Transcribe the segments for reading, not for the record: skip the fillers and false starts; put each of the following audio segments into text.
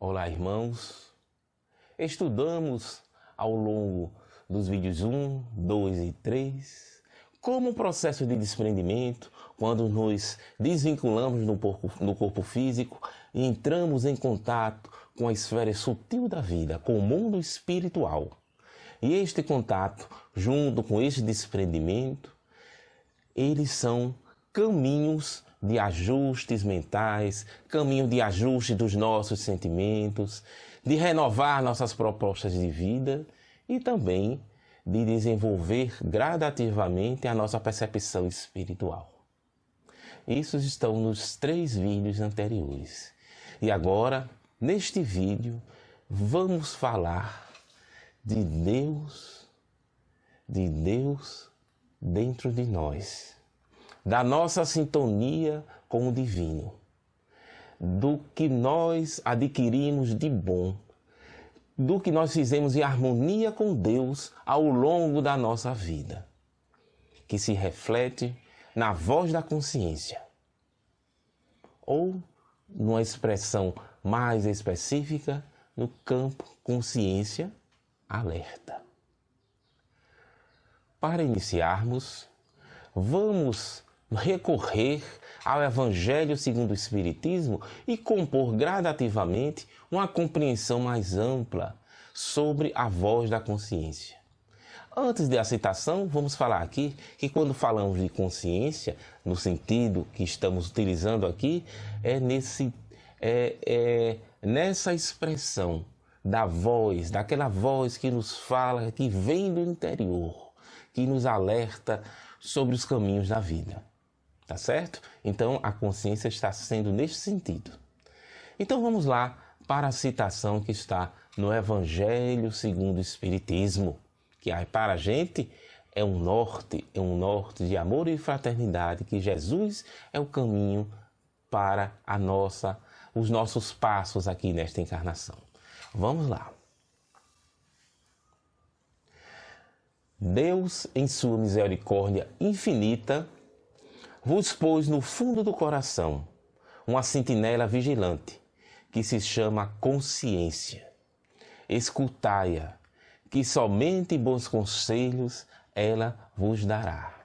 Olá, irmãos. Estudamos ao longo dos vídeos 1, 2 e 3 como o processo de desprendimento, quando nos desvinculamos no corpo físico e entramos em contato com a esfera sutil da vida, com o mundo espiritual. E este contato, junto com este desprendimento, eles são caminhos de ajustes mentais, caminho de ajuste dos nossos sentimentos, de renovar nossas propostas de vida e também de desenvolver gradativamente a nossa percepção espiritual. Isso estão nos 3 vídeos anteriores. E agora, neste vídeo, vamos falar de Deus dentro de nós, da nossa sintonia com o divino, do que nós adquirimos de bom, do que nós fizemos em harmonia com Deus ao longo da nossa vida, que se reflete na voz da consciência, ou numa expressão mais específica, no campo consciência alerta. Para iniciarmos, vamos recorrer ao Evangelho segundo o Espiritismo e compor gradativamente uma compreensão mais ampla sobre a voz da consciência. Antes da citação, vamos falar aqui que quando falamos de consciência, no sentido que estamos utilizando aqui, é nessa expressão da voz, daquela voz que nos fala, que vem do interior, que nos alerta sobre os caminhos da vida. Tá certo? Então, a consciência está sendo neste sentido. Então, vamos lá para a citação que está no Evangelho segundo o Espiritismo, que para a gente é um norte de amor e fraternidade, que Jesus é o caminho para os nossos passos aqui nesta encarnação. Vamos lá. Deus, em sua misericórdia infinita, vos pôs no fundo do coração uma sentinela vigilante, que se chama consciência. Escutai-a, que somente bons conselhos ela vos dará.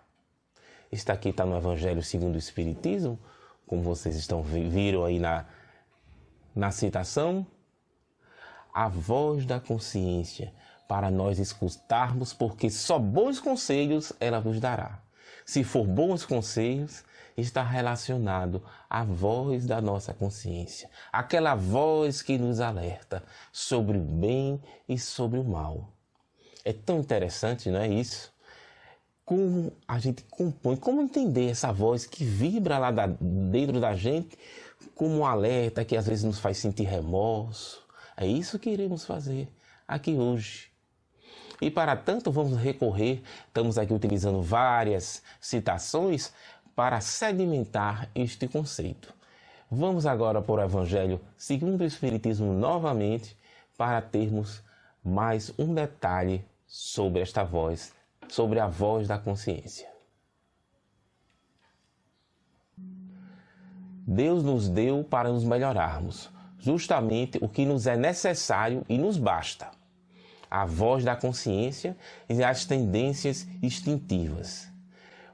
Isso aqui está no Evangelho segundo o Espiritismo, como vocês viram aí na citação. A voz da consciência, para nós escutarmos, porque só bons conselhos ela vos dará. Se for bons conselhos, está relacionado à voz da nossa consciência, aquela voz que nos alerta sobre o bem e sobre o mal. É tão interessante, não é isso? Como a gente compõe, como entender essa voz que vibra lá dentro da gente, como um alerta que às vezes nos faz sentir remorso. É isso que iremos fazer aqui hoje. E para tanto vamos recorrer, estamos aqui utilizando várias citações para sedimentar este conceito. Vamos agora para o Evangelho segundo o Espiritismo novamente, para termos mais um detalhe sobre esta voz, sobre a voz da consciência. Deus nos deu para nos melhorarmos, justamente o que nos é necessário e nos basta. A voz da consciência e as tendências instintivas.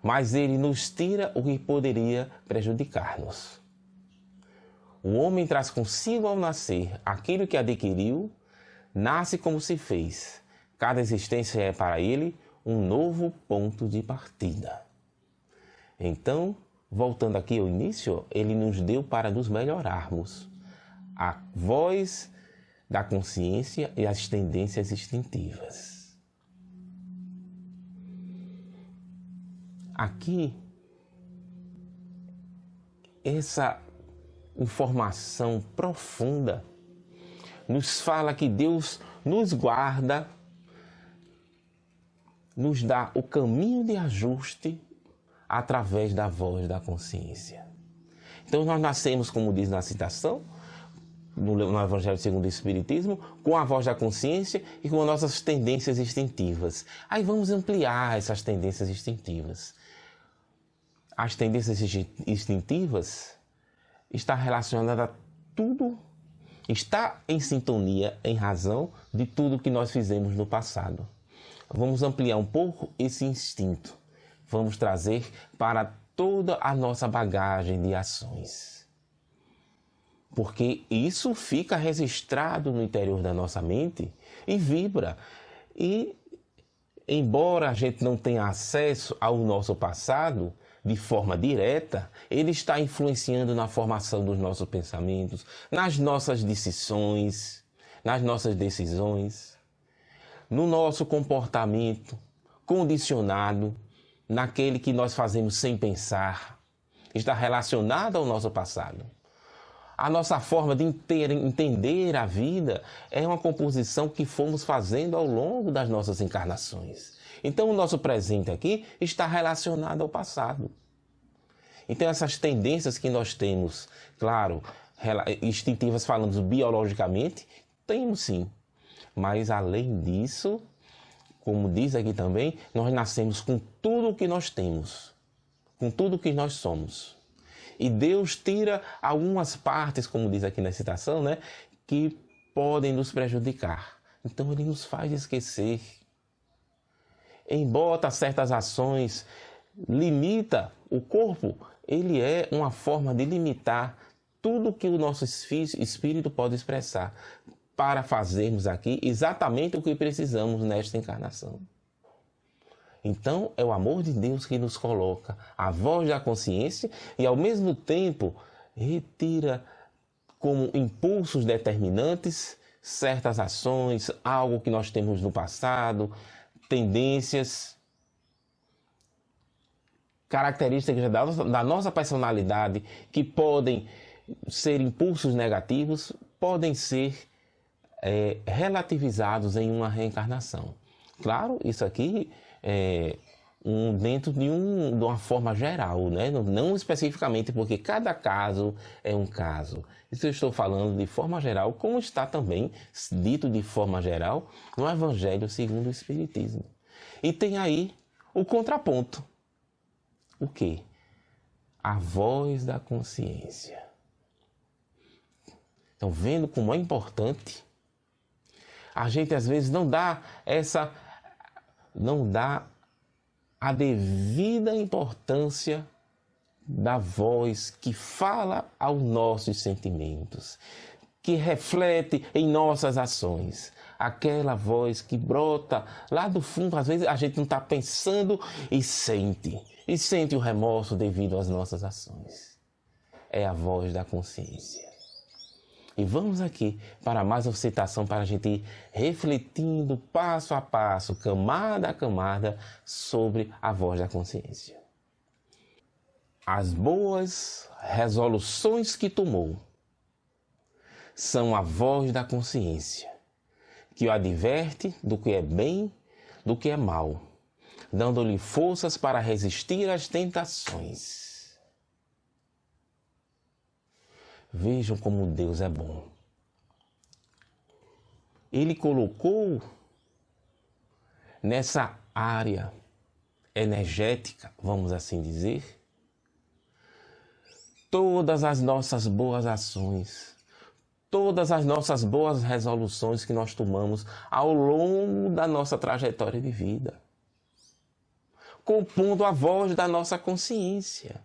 Mas ele nos tira o que poderia prejudicar-nos. O homem traz consigo ao nascer aquilo que adquiriu, nasce como se fez. Cada existência é para ele um novo ponto de partida. Então, voltando aqui ao início, ele nos deu para nos melhorarmos. A voz da consciência e as tendências instintivas. Aqui, essa informação profunda nos fala que Deus nos guarda, nos dá o caminho de ajuste através da voz da consciência. Então nós nascemos, como diz na citação, no Evangelho segundo o Espiritismo, com a voz da consciência e com nossas tendências instintivas. Aí vamos ampliar essas tendências instintivas. As tendências instintivas estão relacionadas a tudo está em sintonia em razão de tudo que nós fizemos no passado. Vamos ampliar um pouco esse instinto. Vamos trazer para toda a nossa bagagem de ações. Porque isso fica registrado no interior da nossa mente e vibra. E, embora a gente não tenha acesso ao nosso passado de forma direta, ele está influenciando na formação dos nossos pensamentos, nas nossas decisões, no nosso comportamento condicionado, naquele que nós fazemos sem pensar, está relacionado ao nosso passado. A nossa forma de entender a vida é uma composição que fomos fazendo ao longo das nossas encarnações. Então, o nosso presente aqui está relacionado ao passado. Então, essas tendências que nós temos, claro, instintivas falando biologicamente, temos sim. Mas, além disso, como diz aqui também, nós nascemos com tudo o que nós temos, com tudo o que nós somos. E Deus tira algumas partes, como diz aqui na citação, né, que podem nos prejudicar. Então Ele nos faz esquecer. Embora certas ações limita o corpo, ele é uma forma de limitar tudo que o nosso espírito pode expressar para fazermos aqui exatamente o que precisamos nesta encarnação. Então, é o amor de Deus que nos coloca a voz da consciência e, ao mesmo tempo, retira como impulsos determinantes certas ações, algo que nós temos no passado, tendências, características da nossa personalidade que podem ser impulsos negativos, podem ser relativizados em uma reencarnação. Claro, isso aqui dentro de uma forma geral, né? Não especificamente, porque cada caso é um caso. Isso eu estou falando de forma geral, como está também dito de forma geral no Evangelho segundo o Espiritismo. E tem aí o contraponto. O quê? A voz da consciência. Então, vendo como é importante, a gente às vezes não dá a devida importância da voz que fala aos nossos sentimentos, que reflete em nossas ações. Aquela voz que brota lá do fundo, às vezes a gente não está pensando e sente o remorso devido às nossas ações. É a voz da consciência. E vamos aqui para mais uma citação para a gente ir refletindo passo a passo, camada a camada, sobre a voz da consciência. As boas resoluções que tomou são a voz da consciência, que o adverte do que é bem, do que é mal, dando-lhe forças para resistir às tentações. Vejam como Deus é bom. Ele colocou nessa área energética, vamos assim dizer, todas as nossas boas ações, todas as nossas boas resoluções que nós tomamos ao longo da nossa trajetória de vida, compondo a voz da nossa consciência,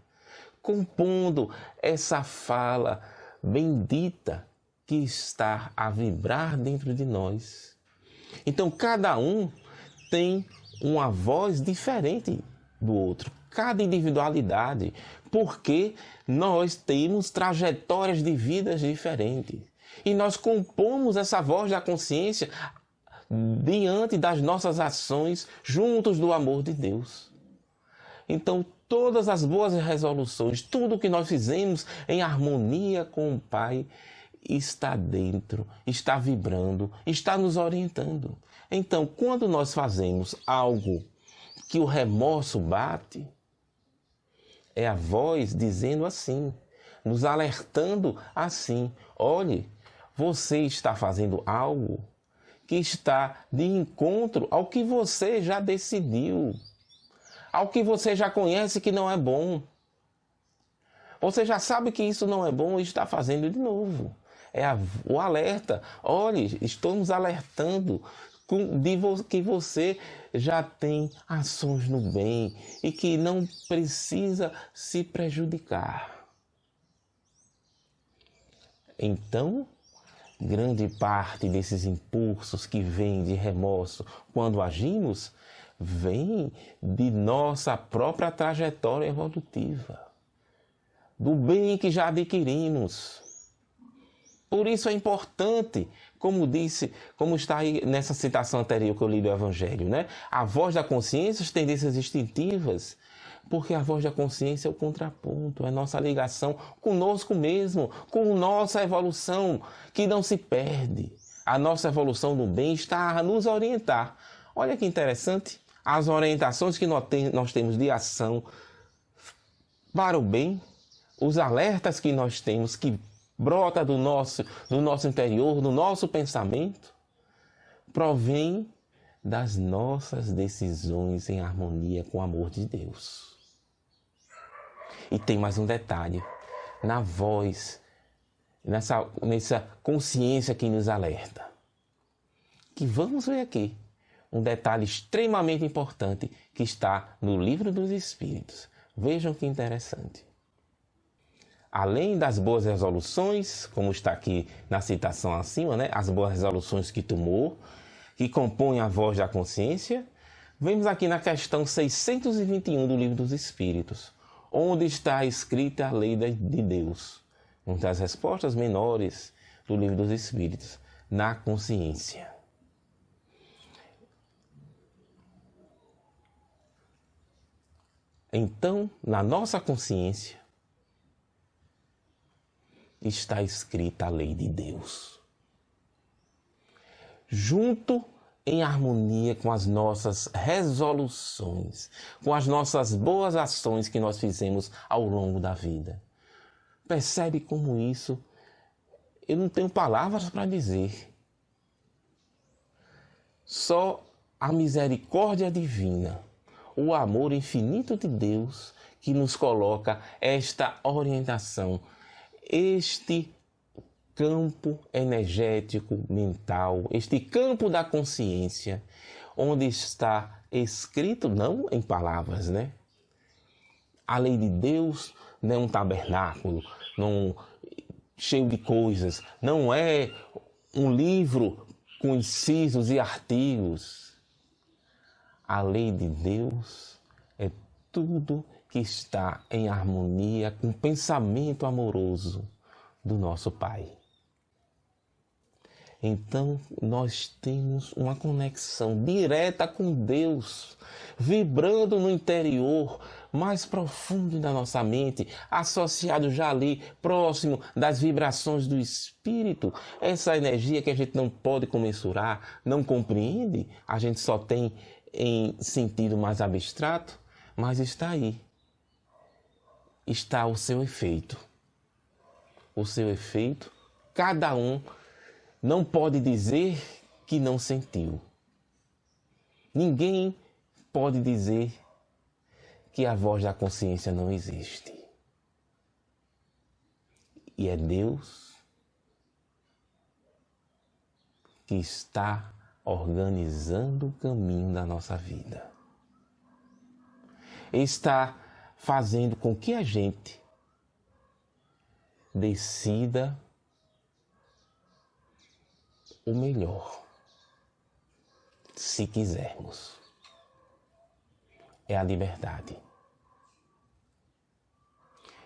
compondo essa fala bendita que está a vibrar dentro de nós. Então, cada um tem uma voz diferente do outro, cada individualidade, porque nós temos trajetórias de vidas diferentes. E nós compomos essa voz da consciência diante das nossas ações juntos do amor de Deus. Então, todas as boas resoluções, tudo que nós fizemos em harmonia com o Pai, está dentro, está vibrando, está nos orientando. Então, quando nós fazemos algo que o remorso bate, é a voz dizendo assim, nos alertando assim: olhe, você está fazendo algo que está de encontro ao que você já decidiu, ao que você já conhece que não é bom. Você já sabe que isso não é bom e está fazendo de novo. o alerta. Olhe, estamos alertando que você já tem ações no bem e que não precisa se prejudicar. Então, grande parte desses impulsos que vêm de remorso quando agimos, vem de nossa própria trajetória evolutiva, do bem que já adquirimos. Por isso é importante, como está aí nessa citação anterior que eu li do Evangelho, né? A voz da consciência, as tendências instintivas, porque a voz da consciência é o contraponto, é nossa ligação conosco mesmo, com nossa evolução, que não se perde. A nossa evolução no bem está a nos orientar. Olha que interessante, as orientações que nós temos de ação para o bem, os alertas que nós temos que brota do nosso interior, do nosso pensamento, provém das nossas decisões em harmonia com o amor de Deus. E tem mais um detalhe, na voz, nessa consciência que nos alerta. Que vamos ver aqui, um detalhe extremamente importante que está no Livro dos Espíritos. Vejam que interessante. Além das boas resoluções, como está aqui na citação acima, né? As boas resoluções que tomou, que compõem a voz da consciência, vemos aqui na questão 621 do Livro dos Espíritos, onde está escrita a lei de Deus. Uma das respostas menores do Livro dos Espíritos, na consciência. Então, na nossa consciência, está escrita a lei de Deus. Junto em harmonia com as nossas resoluções, com as nossas boas ações que nós fizemos ao longo da vida. Percebe como isso? Eu não tenho palavras para dizer. Só a misericórdia divina, o amor infinito de Deus que nos coloca esta orientação, este campo energético mental, este campo da consciência, onde está escrito, não em palavras, né? A lei de Deus não é um tabernáculo, não, cheio de coisas, não é um livro com incisos e artigos. A lei de Deus é tudo que está em harmonia com o pensamento amoroso do nosso Pai. Então, nós temos uma conexão direta com Deus, vibrando no interior mais profundo da nossa mente, associado já ali, próximo das vibrações do Espírito. Essa energia que a gente não pode comensurar, não compreende, a gente só tem em sentido mais abstrato, mas está aí. Está o seu efeito. O seu efeito, cada um não pode dizer que não sentiu. Ninguém pode dizer que a voz da consciência não existe. E é Deus que está organizando o caminho da nossa vida. Está fazendo com que a gente decida o melhor, se quisermos. É a liberdade.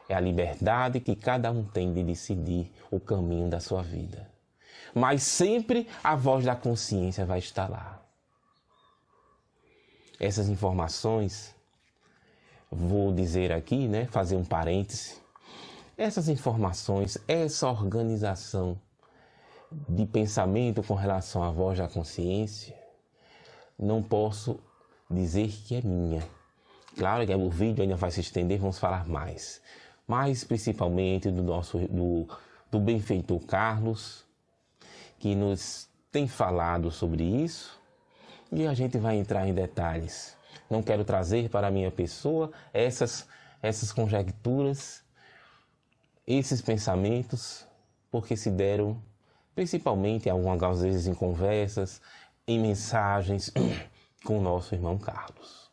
É a liberdade que cada um tem de decidir o caminho da sua vida. Mas sempre a voz da consciência vai estar lá. Essas informações, vou dizer aqui, né, fazer um parêntese. Essas informações, essa organização de pensamento com relação à voz da consciência, não posso dizer que é minha. Claro que o vídeo ainda vai se estender, vamos falar mais. Mas principalmente do benfeitor Carlos, que nos tem falado sobre isso, e a gente vai entrar em detalhes. Não quero trazer para a minha pessoa essas conjecturas, esses pensamentos, porque se deram principalmente algumas vezes em conversas, em mensagens com o nosso irmão Carlos.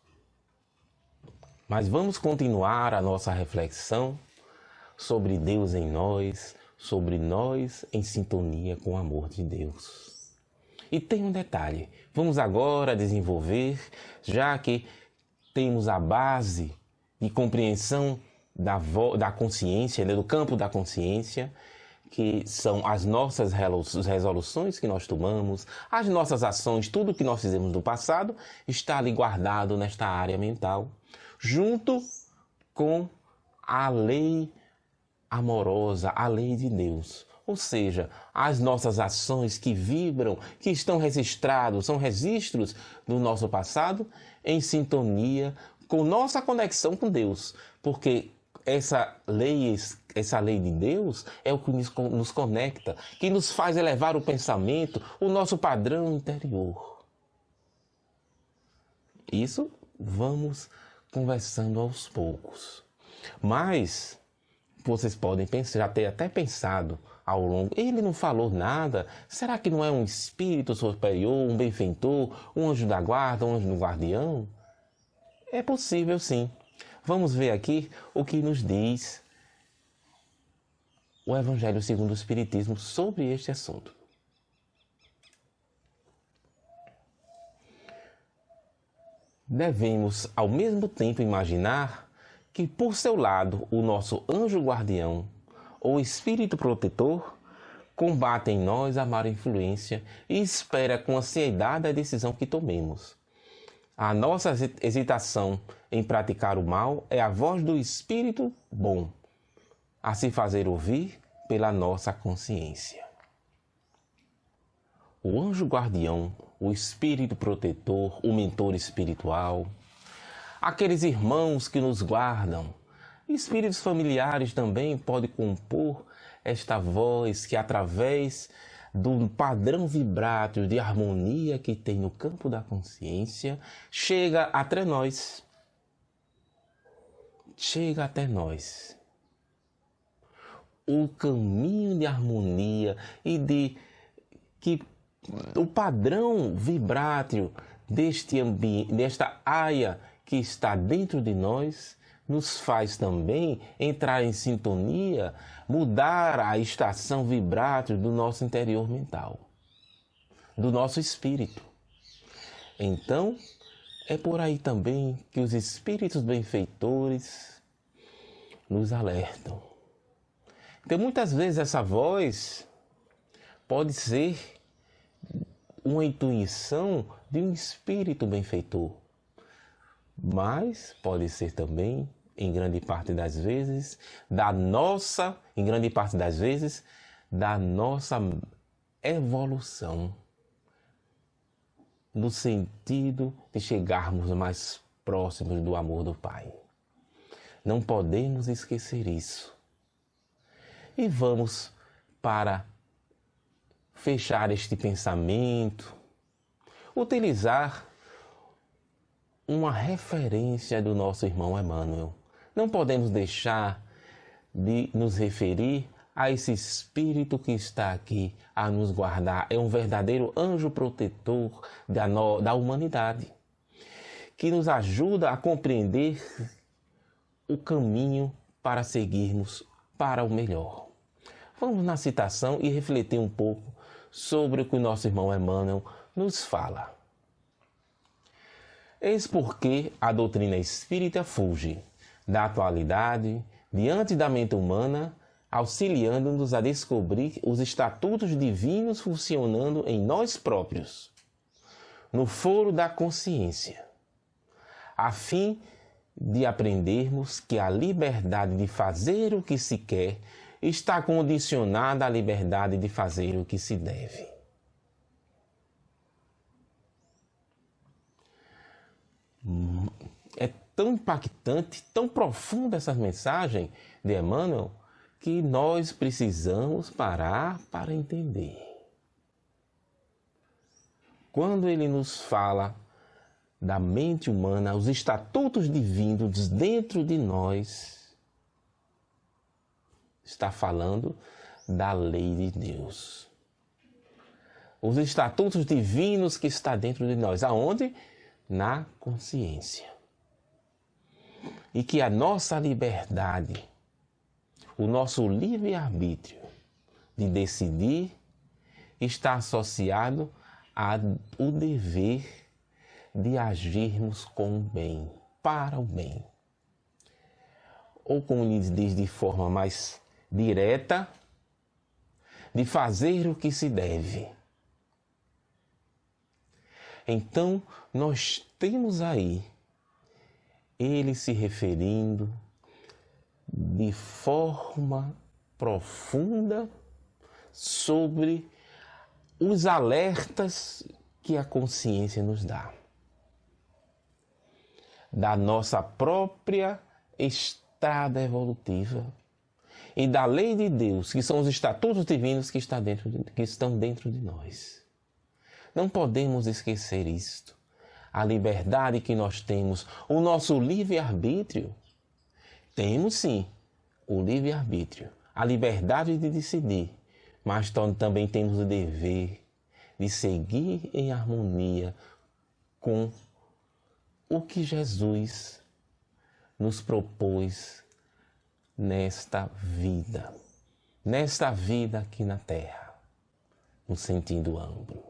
Mas vamos continuar a nossa reflexão sobre Deus em nós, sobre nós em sintonia com o amor de Deus. E tem um detalhe, vamos agora desenvolver, já que temos a base de compreensão da consciência, do campo da consciência, que são as nossas resoluções que nós tomamos, as nossas ações, tudo que nós fizemos no passado está ali guardado nesta área mental, junto com a lei amorosa, a lei de Deus. Ou seja, as nossas ações que vibram, que estão registrados, são registros do nosso passado em sintonia com nossa conexão com Deus. Porque essa lei de Deus é o que nos conecta, que nos faz elevar o pensamento, o nosso padrão interior. Isso vamos conversando aos poucos. Mas vocês podem pensar, já ter até pensado ao longo, ele não falou nada, será que não é um espírito superior, um benfeitor, um anjo da guarda, um anjo do guardião? É possível sim. Vamos ver aqui o que nos diz o Evangelho segundo o Espiritismo sobre este assunto. Devemos, ao mesmo tempo, imaginar que, por seu lado, o nosso anjo guardião ou espírito protetor combate em nós a má influência e espera com ansiedade a decisão que tomemos. A nossa hesitação em praticar o mal é a voz do espírito bom, a se fazer ouvir pela nossa consciência. O anjo guardião, o espírito protetor, o mentor espiritual, aqueles irmãos que nos guardam, espíritos familiares também podem compor esta voz que, através do padrão vibrátil de harmonia que tem no campo da consciência, chega até nós. Chega até nós. O caminho de harmonia e de que o padrão vibrátil deste ambiente, desta área que está dentro de nós, nos faz também entrar em sintonia, mudar a estação vibrátil do nosso interior mental, do nosso espírito. Então, é por aí também que os espíritos benfeitores nos alertam. Então, muitas vezes essa voz pode ser uma intuição de um espírito benfeitor, mas pode ser também, em grande parte das vezes, da nossa evolução, no sentido de chegarmos mais próximos do amor do Pai. Não podemos esquecer isso. E vamos, para fechar este pensamento, utilizar uma referência do nosso irmão Emmanuel. Não podemos deixar de nos referir a esse espírito que está aqui a nos guardar. É um verdadeiro anjo protetor da humanidade, que nos ajuda a compreender o caminho para seguirmos para o melhor. Vamos na citação e refletir um pouco sobre o que o nosso irmão Emmanuel nos fala. Eis porque a doutrina espírita fuge da atualidade diante da mente humana, auxiliando-nos a descobrir os estatutos divinos funcionando em nós próprios, no foro da consciência, a fim de aprendermos que a liberdade de fazer o que se quer está condicionada à liberdade de fazer o que se deve. É tão impactante, tão profunda essa mensagem de Emmanuel, que nós precisamos parar para entender. Quando ele nos fala da mente humana, os estatutos divinos dentro de nós, está falando da lei de Deus. Os estatutos divinos que está dentro de nós. Aonde? Na consciência. E que a nossa liberdade, o nosso livre-arbítrio de decidir está associado ao dever de agirmos com o bem, para o bem. Ou como lhes diz de forma mais direta, de fazer o que se deve. Então, nós temos aí ele se referindo de forma profunda sobre os alertas que a consciência nos dá. Da nossa própria estrada evolutiva e da lei de Deus, que são os estatutos divinos que estão dentro de nós. Não podemos esquecer isto. A liberdade que nós temos, o nosso livre-arbítrio. Temos sim o livre-arbítrio, a liberdade de decidir, mas também temos o dever de seguir em harmonia com o que Jesus nos propôs nesta vida aqui na Terra, no sentido amplo.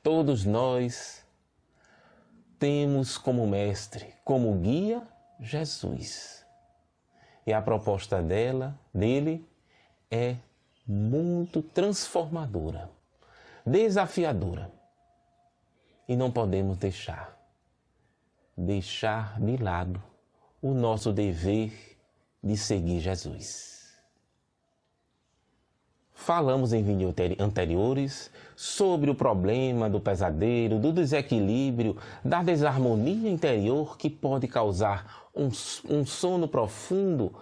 Todos nós temos como mestre, como guia, Jesus. E a proposta dele é muito transformadora, desafiadora. E não podemos deixar de lado o nosso dever de seguir Jesus. Falamos em vídeos anteriores sobre o problema do pesadelo, do desequilíbrio, da desarmonia interior que pode causar um sono profundo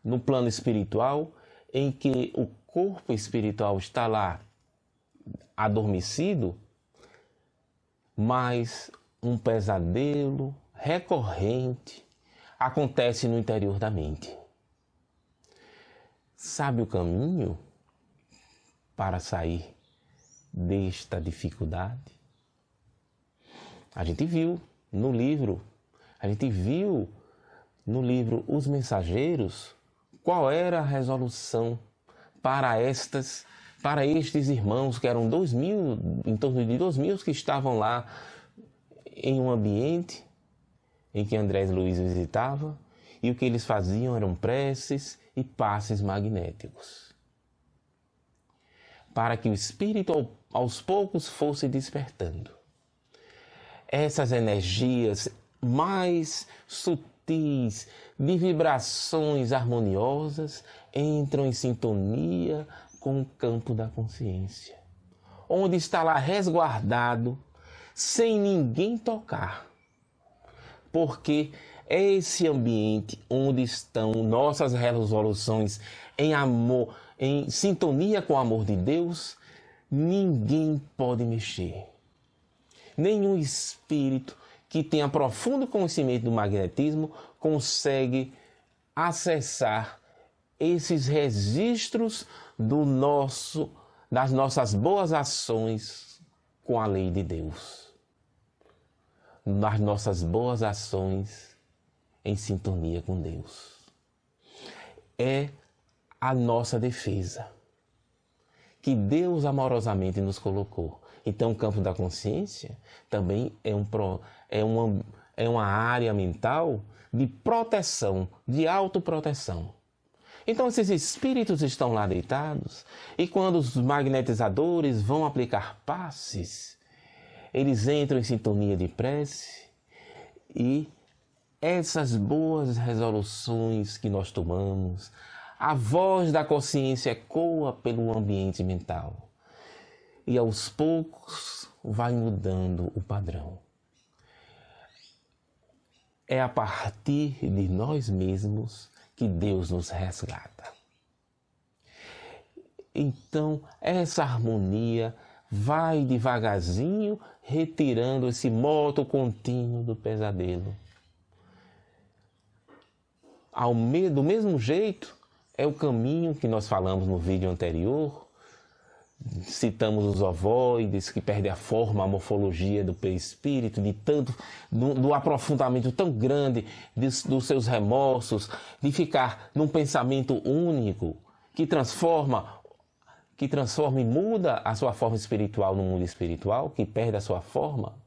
no plano espiritual, em que o corpo espiritual está lá adormecido, mas um pesadelo recorrente acontece no interior da mente. Sabe o caminho para sair desta dificuldade? A gente viu no livro Os Mensageiros qual era a resolução para estes irmãos, que eram 2.000, em torno de 2.000 que estavam lá em um ambiente em que André Luiz visitava, e o que eles faziam eram preces e passes magnéticos, para que o espírito aos poucos fosse despertando. Essas energias mais sutis, de vibrações harmoniosas, entram em sintonia com o campo da consciência, onde está lá resguardado, sem ninguém tocar. Porque é esse ambiente onde estão nossas resoluções em amor, em sintonia com o amor de Deus, ninguém pode mexer. Nenhum espírito que tenha profundo conhecimento do magnetismo consegue acessar esses registros das nossas boas ações com a lei de Deus. Das nossas boas ações em sintonia com Deus. É a nossa defesa que Deus amorosamente nos colocou. Então, o campo da consciência também é uma área mental de proteção, de autoproteção. Então, esses espíritos estão lá deitados, e quando os magnetizadores vão aplicar passes, eles entram em sintonia de prece, e essas boas resoluções que nós tomamos, a voz da consciência ecoa pelo ambiente mental. E aos poucos vai mudando o padrão. É a partir de nós mesmos que Deus nos resgata. Então, essa harmonia vai devagarzinho retirando esse moto contínuo do pesadelo. Do mesmo jeito, É o caminho que nós falamos no vídeo anterior. Citamos os ovoides, que perdem a forma, a morfologia do perispírito, do aprofundamento tão grande dos seus remorsos, de ficar num pensamento único, que transforma e muda a sua forma espiritual no mundo espiritual, que perde a sua forma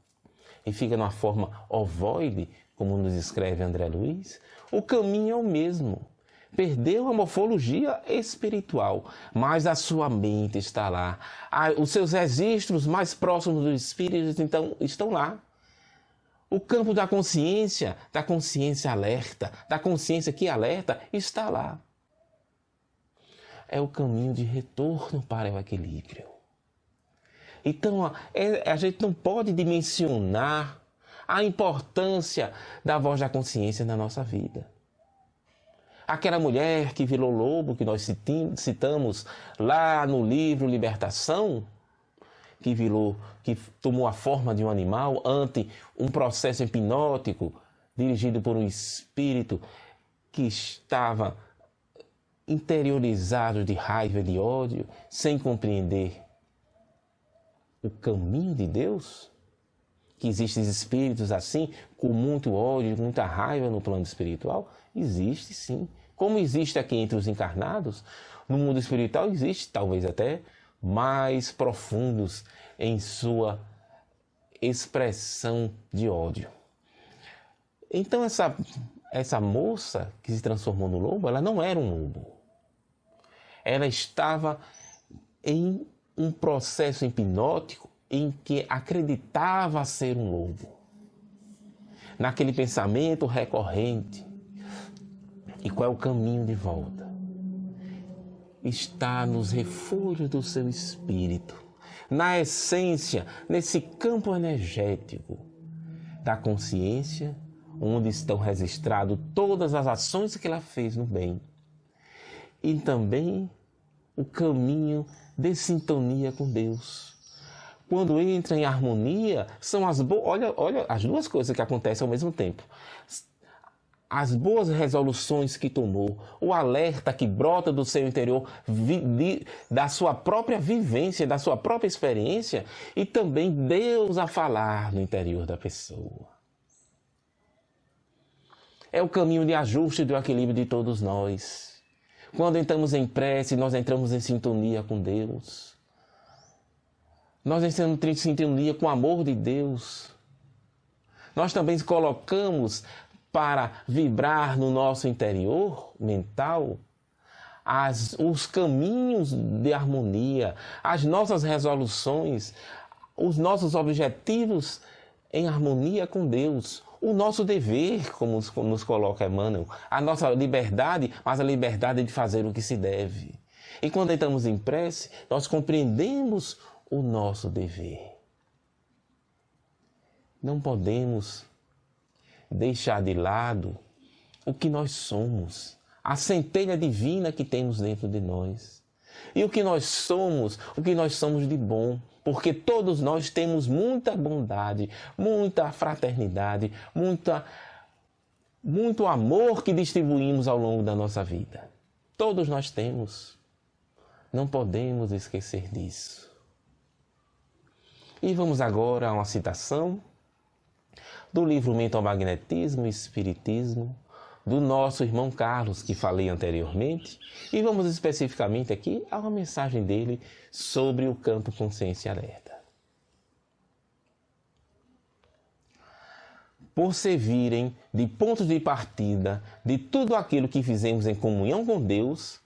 e fica numa forma ovoide, como nos escreve André Luiz. O caminho é o mesmo. Perdeu a morfologia espiritual, mas a sua mente está lá. Os seus registros mais próximos do espírito então, estão lá. O campo da consciência alerta, da consciência que alerta, está lá. É o caminho de retorno para o equilíbrio. Então, a gente não pode dimensionar a importância da voz da consciência na nossa vida. Aquela mulher que virou lobo, que nós citamos lá no livro Libertação, que tomou a forma de um animal ante um processo hipnótico dirigido por um espírito que estava interiorizado de raiva e de ódio, sem compreender o caminho de Deus, que existem espíritos assim, com muito ódio, muita raiva no plano espiritual. Existe sim. Como existe aqui entre os encarnados, no mundo espiritual existe talvez até mais profundos em sua expressão de ódio. Então essa moça que se transformou no lobo, ela não era um lobo. Ela estava em um processo hipnótico em que acreditava ser um lobo. Naquele pensamento recorrente. E qual é o caminho de volta? Está nos refúgios do seu espírito, na essência, nesse campo energético da consciência, onde estão registradas todas as ações que ela fez no bem. E também o caminho de sintonia com Deus. Quando entra em harmonia, são olha as duas coisas que acontecem ao mesmo tempo. As boas resoluções que tomou, o alerta que brota do seu interior, da sua própria vivência, da sua própria experiência, e também Deus a falar no interior da pessoa. É o caminho de ajuste e do equilíbrio de todos nós. Quando entramos em prece, nós entramos em sintonia com Deus. Nós entramos em sintonia com o amor de Deus. Nós também colocamos para vibrar no nosso interior mental os caminhos de harmonia, as nossas resoluções, os nossos objetivos em harmonia com Deus, o nosso dever, como nos coloca Emmanuel, a nossa liberdade, mas a liberdade de fazer o que se deve. E quando entramos em prece, nós compreendemos o nosso dever. Não podemos deixar de lado o que nós somos, a centelha divina que temos dentro de nós. E o que nós somos de bom, porque todos nós temos muita bondade, muita fraternidade, muito amor que distribuímos ao longo da nossa vida. Todos nós temos. Não podemos esquecer disso. E vamos agora a uma citação do livro Mentomagnetismo e Espiritismo, do nosso irmão Carlos, que falei anteriormente, e vamos especificamente aqui a uma mensagem dele sobre o campo consciência alerta. Por servirem de pontos de partida de tudo aquilo que fizemos em comunhão com Deus,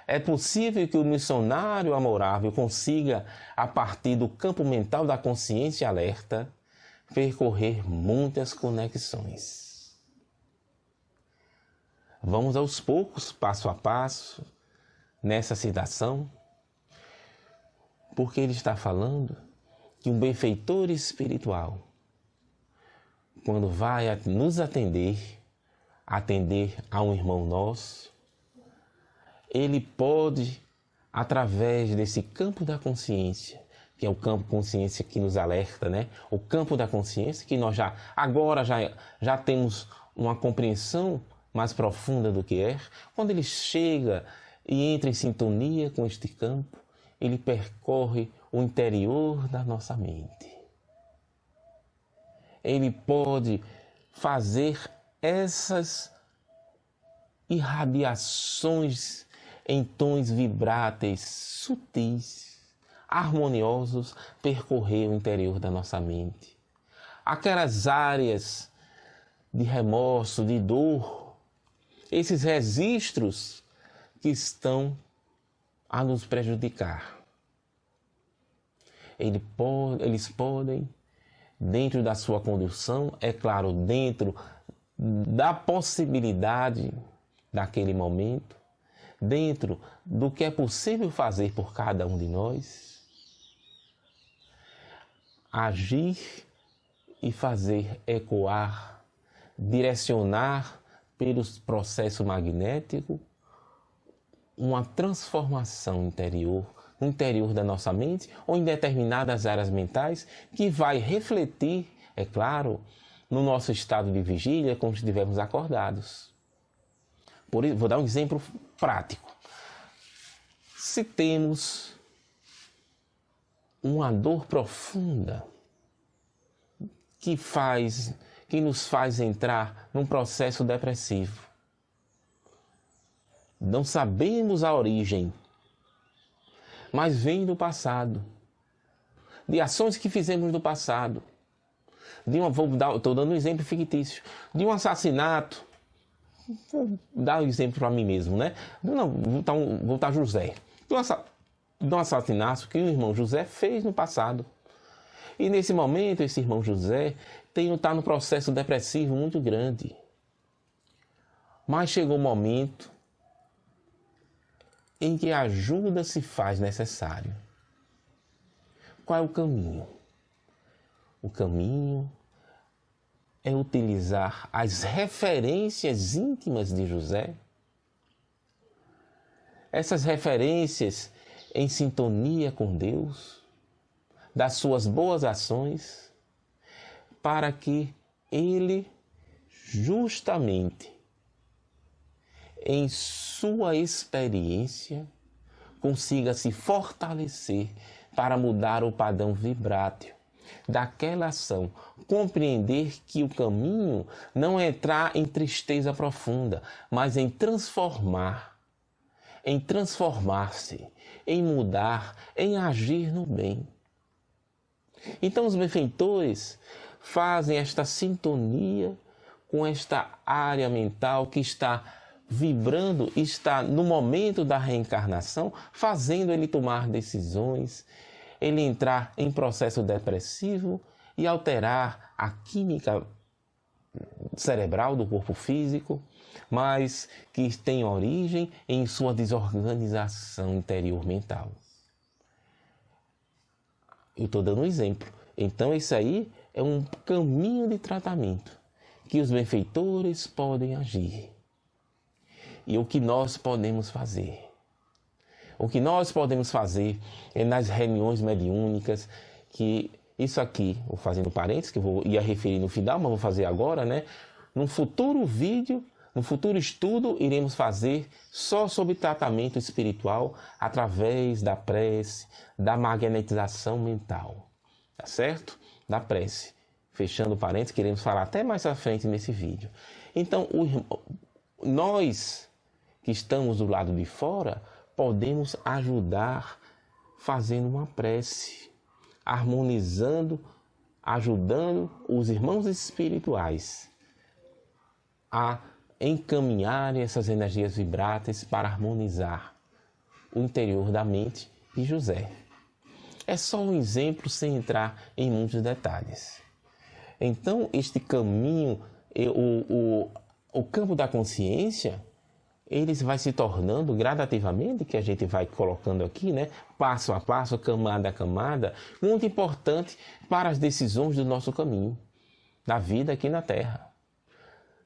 é possível que o missionário amorável consiga, a partir do campo mental da consciência alerta, percorrer muitas conexões. Vamos aos poucos, passo a passo, nessa citação, porque ele está falando que um benfeitor espiritual, quando vai nos atender a um irmão nosso, ele pode, através desse campo da consciência, que é o campo consciência que nos alerta, né? O campo da consciência, que nós agora já temos uma compreensão mais profunda do que é. Quando ele chega e entra em sintonia com este campo, ele percorre o interior da nossa mente. Ele pode fazer essas irradiações em tons vibráteis sutis, harmoniosos, percorrer o interior da nossa mente. Aquelas áreas de remorso, de dor, esses registros que estão a nos prejudicar. Eles podem, dentro da sua condução, é claro, dentro da possibilidade daquele momento, dentro do que é possível fazer por cada um de nós, agir e fazer ecoar, direcionar pelo processo magnético uma transformação interior, no interior da nossa mente ou em determinadas áreas mentais que vai refletir, é claro, no nosso estado de vigília como se estivermos acordados. Vou dar um exemplo prático. Se temos uma dor profunda que nos faz entrar num processo depressivo, não sabemos a origem, mas vem do passado, de ações que fizemos no passado, estou dando um exemplo fictício, de um assassinato. Vou dar um exemplo para mim mesmo, né? Não, vou botar José. De um assassinato que o irmão José fez no passado. E nesse momento, esse irmão José está no processo depressivo muito grande. Mas chegou o momento em que a ajuda se faz necessário. Qual é o caminho? O caminho é utilizar as referências íntimas de José, essas referências em sintonia com Deus, das suas boas ações, para que ele justamente em sua experiência consiga se fortalecer para mudar o padrão vibrátil daquela ação, compreender que o caminho não é entrar em tristeza profunda, mas em transformar, em transformar-se, em mudar, em agir no bem. Então os benfeitores fazem esta sintonia com esta área mental que está vibrando, está no momento da reencarnação, fazendo ele tomar decisões, ele entrar em processo depressivo e alterar a química cerebral do corpo físico, mas que tem origem em sua desorganização interior mental. Eu estou dando um exemplo. Então, isso aí é um caminho de tratamento que os benfeitores podem agir. E o que nós podemos fazer? O que nós podemos fazer é nas reuniões mediúnicas, que isso aqui, vou fazendo parênteses, que eu ia referir no final, mas vou fazer agora, né? Num futuro vídeo, no futuro estudo, iremos fazer só sobre tratamento espiritual através da prece, da magnetização mental, tá certo? Da prece. Fechando parênteses, queremos falar até mais à frente nesse vídeo. Então, nós que estamos do lado de fora, podemos ajudar fazendo uma prece, harmonizando, ajudando os irmãos espirituais a encaminharem essas energias vibráteis para harmonizar o interior da mente de José. É só um exemplo sem entrar em muitos detalhes. Então, este caminho, o campo da consciência, ele vai se tornando gradativamente, que a gente vai colocando aqui, né? Passo a passo, camada a camada, muito importante para as decisões do nosso caminho, da vida aqui na Terra.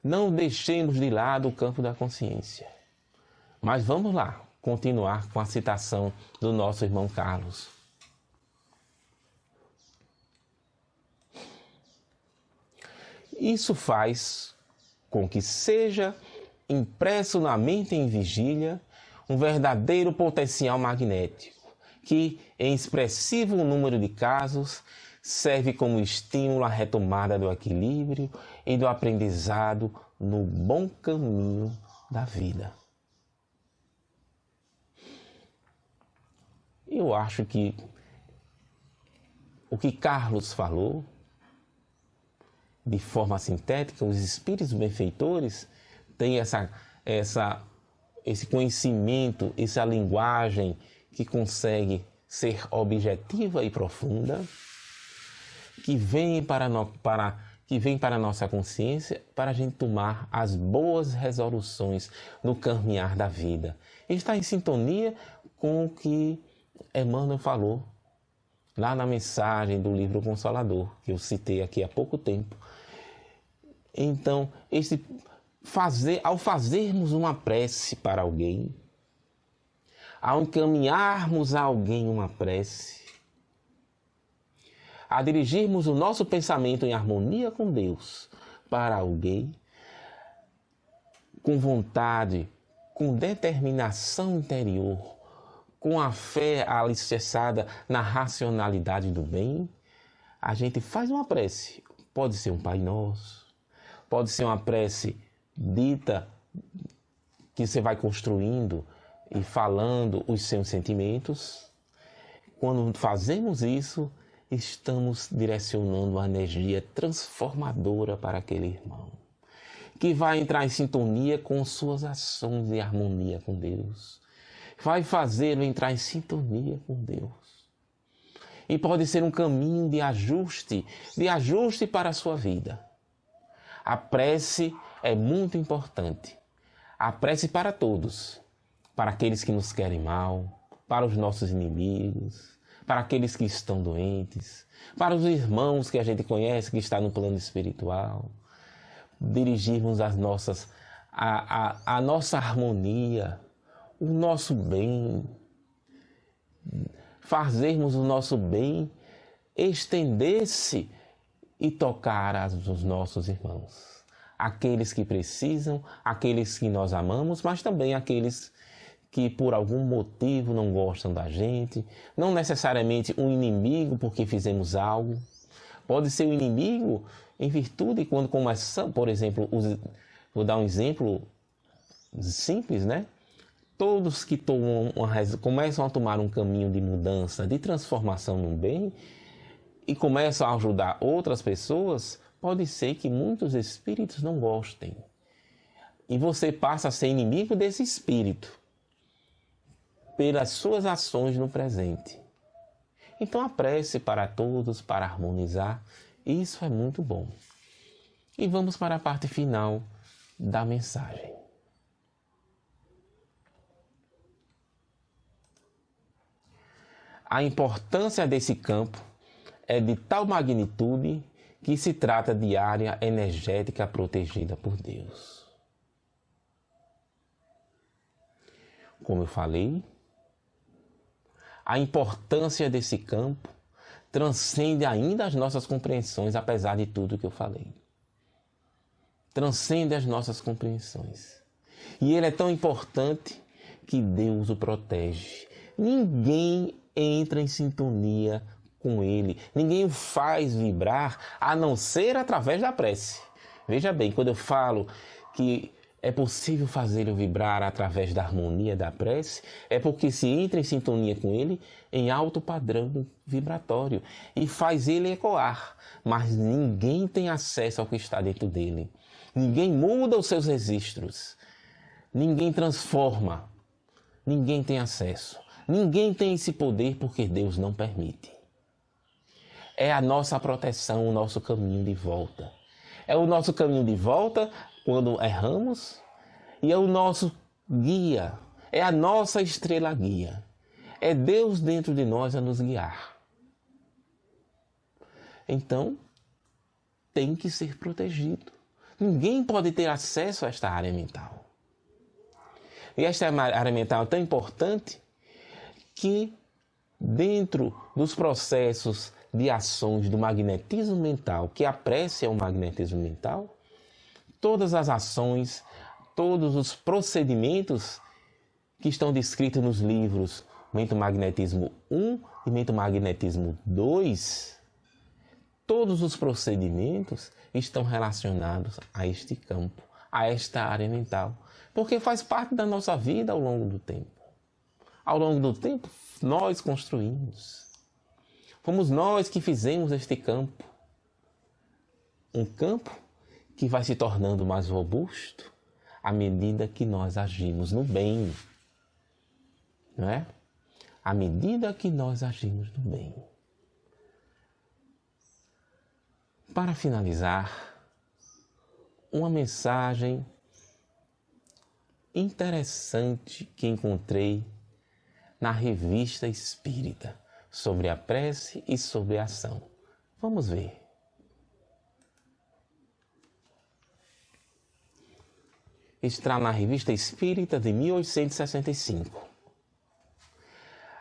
Não deixemos de lado o campo da consciência. Mas vamos lá, continuar com a citação do nosso irmão Carlos. Isso faz com que seja impresso na mente em vigília um verdadeiro potencial magnético, que, em expressivo número de casos, serve como estímulo à retomada do equilíbrio e do aprendizado no bom caminho da vida. Eu acho que o que Carlos falou, de forma sintética, os espíritos benfeitores têm esse conhecimento, essa linguagem que consegue ser objetiva e profunda, que vem para a nossa consciência para a gente tomar as boas resoluções no caminhar da vida. E está em sintonia com o que Emmanuel falou lá na mensagem do livro Consolador, que eu citei aqui há pouco tempo. Então, ao fazermos uma prece para alguém, ao encaminharmos a alguém uma prece, a dirigirmos o nosso pensamento em harmonia com Deus para alguém, com vontade, com determinação interior, com a fé alicerçada na racionalidade do bem, a gente faz uma prece. Pode ser um Pai Nosso, pode ser uma prece dita que você vai construindo e falando os seus sentimentos. Quando fazemos isso, estamos direcionando uma energia transformadora para aquele irmão, que vai entrar em sintonia com suas ações e harmonia com Deus. Vai fazê-lo entrar em sintonia com Deus. E pode ser um caminho de ajuste para a sua vida. A prece é muito importante. A prece para todos, para aqueles que nos querem mal, para os nossos inimigos, para aqueles que estão doentes, para os irmãos que a gente conhece que está no plano espiritual, dirigirmos a nossa harmonia, o nosso bem, fazermos o nosso bem estender-se e tocar os nossos irmãos, aqueles que precisam, aqueles que nós amamos, mas também aqueles que por algum motivo não gostam da gente, não necessariamente um inimigo porque fizemos algo, pode ser um inimigo em virtude quando começamos, por exemplo, vou dar um exemplo simples, né? Todos que começam a tomar um caminho de mudança, de transformação no bem e começam a ajudar outras pessoas, pode ser que muitos espíritos não gostem. E você passa a ser inimigo desse espírito pelas suas ações no presente. Então a prece para todos, para harmonizar, isso é muito bom. E vamos para a parte final da mensagem. A importância desse campo é de tal magnitude que se trata de área energética protegida por Deus. Como eu falei, a importância desse campo transcende ainda as nossas compreensões, apesar de tudo que eu falei. Transcende as nossas compreensões. E ele é tão importante que Deus o protege. Ninguém entra em sintonia com ele. Ninguém o faz vibrar, a não ser através da prece. Veja bem, quando eu falo que é possível fazê-lo vibrar através da harmonia da prece, é porque se entra em sintonia com ele em alto padrão vibratório e faz ele ecoar. Mas ninguém tem acesso ao que está dentro dele. Ninguém muda os seus registros. Ninguém transforma. Ninguém tem acesso. Ninguém tem esse poder porque Deus não permite. É a nossa proteção, o nosso caminho de volta. É o nosso caminho de volta quando erramos e é o nosso guia. É a nossa estrela guia. É Deus dentro de nós a nos guiar. Então, tem que ser protegido. Ninguém pode ter acesso a esta área mental. E esta área mental é tão importante que dentro dos processos de ações do magnetismo mental, que a prece é o magnetismo mental, todas as ações, todos os procedimentos que estão descritos nos livros Mentomagnetismo 1 e Mentomagnetismo 2, todos os procedimentos estão relacionados a este campo, a esta área mental, porque faz parte da nossa vida ao longo do tempo. Ao longo do tempo, nós construímos. Fomos nós que fizemos este campo. Um campo que vai se tornando mais robusto à medida que nós agimos no bem. Não é? À medida que nós agimos no bem. Para finalizar, uma mensagem interessante que encontrei na Revista Espírita sobre a prece e sobre a ação. Vamos ver. Está na Revista Espírita de 1865.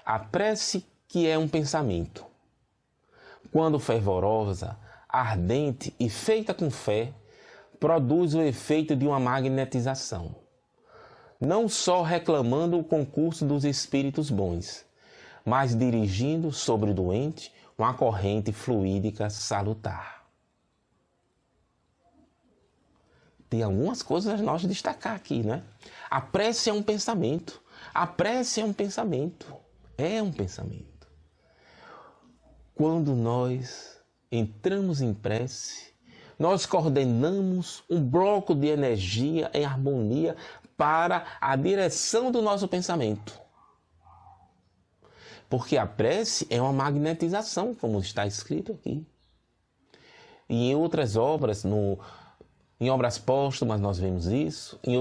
A prece, que é um pensamento, quando fervorosa, ardente e feita com fé, produz o efeito de uma magnetização, não só reclamando o concurso dos espíritos bons, mas dirigindo sobre o doente uma corrente fluídica salutar. Tem algumas coisas a nós destacar aqui, né? A prece é um pensamento. A prece é um pensamento. É um pensamento. Quando nós entramos em prece, nós coordenamos um bloco de energia em harmonia para a direção do nosso pensamento. Porque a prece é uma magnetização, como está escrito aqui. E em outras obras, em obras póstumas nós vemos isso, em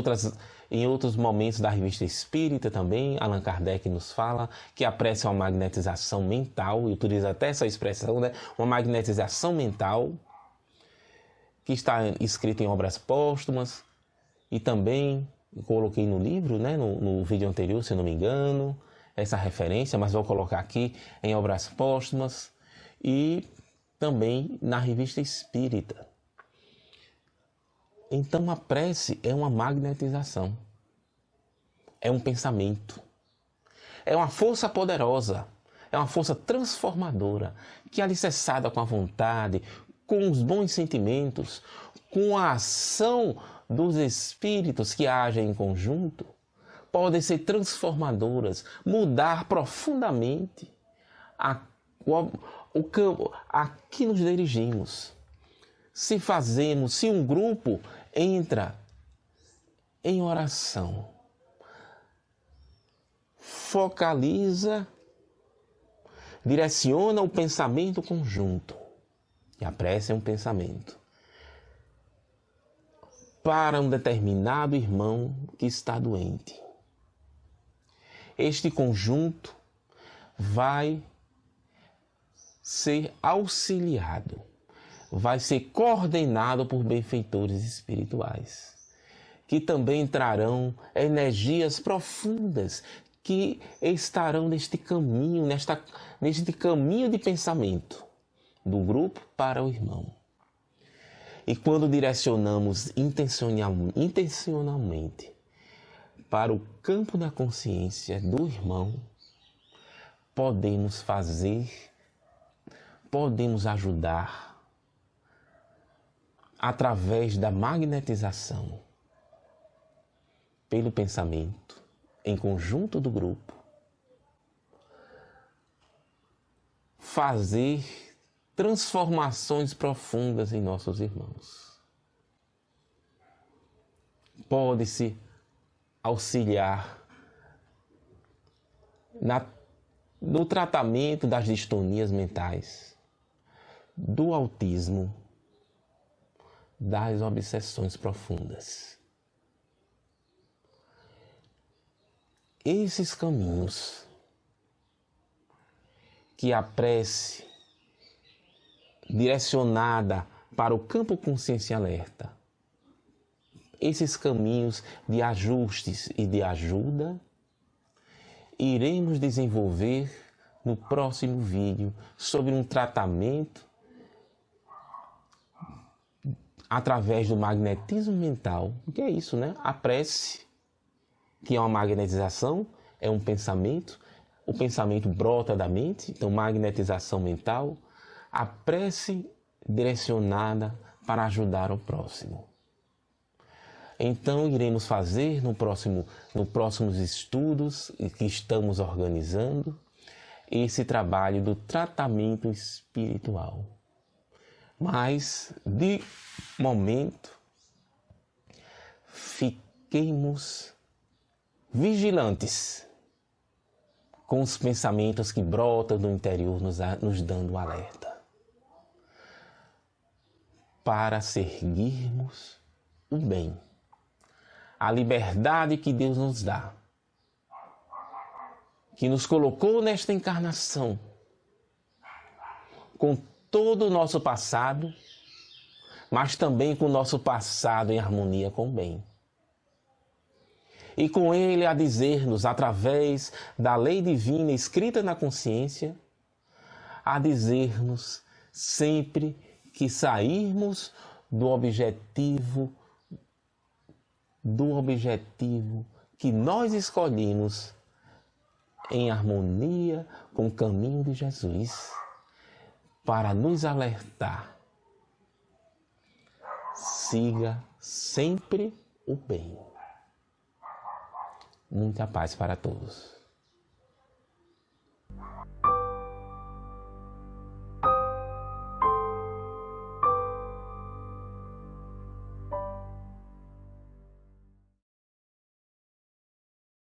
outros momentos da Revista Espírita também, Allan Kardec nos fala que a prece é uma magnetização mental, e utiliza até essa expressão, né? Uma magnetização mental, que está escrita em obras póstumas, e também coloquei no livro, né? no vídeo anterior, se eu não me engano, essa referência, mas vou colocar aqui em obras póstumas e também na Revista Espírita. Então a prece é uma magnetização, é um pensamento, é uma força poderosa, é uma força transformadora, que alicerçada com a vontade, com os bons sentimentos, com a ação dos espíritos que agem em conjunto, podem ser transformadoras, mudar profundamente o campo a que nos dirigimos. Se um grupo entra em oração, focaliza, direciona o pensamento conjunto, e a prece é um pensamento, para um determinado irmão que está doente. Este conjunto vai ser auxiliado, vai ser coordenado por benfeitores espirituais, que também trarão energias profundas que estarão neste caminho, neste caminho de pensamento do grupo para o irmão. E quando direcionamos intencionalmente para o campo da consciência do irmão, podemos ajudar através da magnetização pelo pensamento em conjunto do grupo, fazer transformações profundas em nossos irmãos. Pode-se auxiliar no tratamento das distonias mentais, do autismo, das obsessões profundas. Esses caminhos que a prece direcionada para o campo consciência alerta, esses caminhos de ajustes e de ajuda, iremos desenvolver no próximo vídeo sobre um tratamento através do magnetismo mental. O que é isso, né? A prece que é uma magnetização, é um pensamento, o pensamento brota da mente, então magnetização mental, a prece direcionada para ajudar o próximo. Então iremos fazer nos próximos estudos que estamos organizando esse trabalho do tratamento espiritual. Mas, de momento, fiquemos vigilantes com os pensamentos que brotam do interior, nos dando alerta, para seguirmos o bem, a liberdade que Deus nos dá, que nos colocou nesta encarnação, com todo o nosso passado, mas também com o nosso passado em harmonia com o bem. E com ele a dizer-nos, através da lei divina escrita na consciência, a dizer-nos sempre que sairmos do objetivo que nós escolhemos em harmonia com o caminho de Jesus, para nos alertar. Siga sempre o bem. Muita paz para todos.